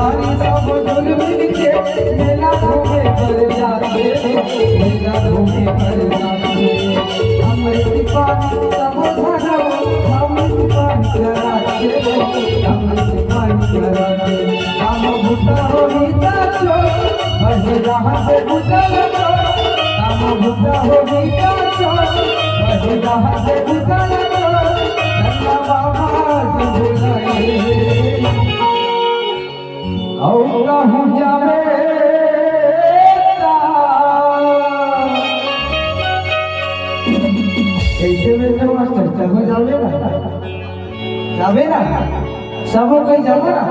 बिहारी सब जुल मिल के मेला घूमे कर जाते, मेला घूमे कर जाते। अमृत पानी सब भरो, अमृत पानी कराते, अमृत पानी कराते। हम भूटा हो गीता चो, बहे रहा है भूटा लगो। हम भूटा हो गीता चो, बहे रहा है भूटा लगो। चंदा बाबा जुलाए और कहूँ जावे ऐसे में जो मास्टर चलो जावे ना, सब कहीं जावे ना।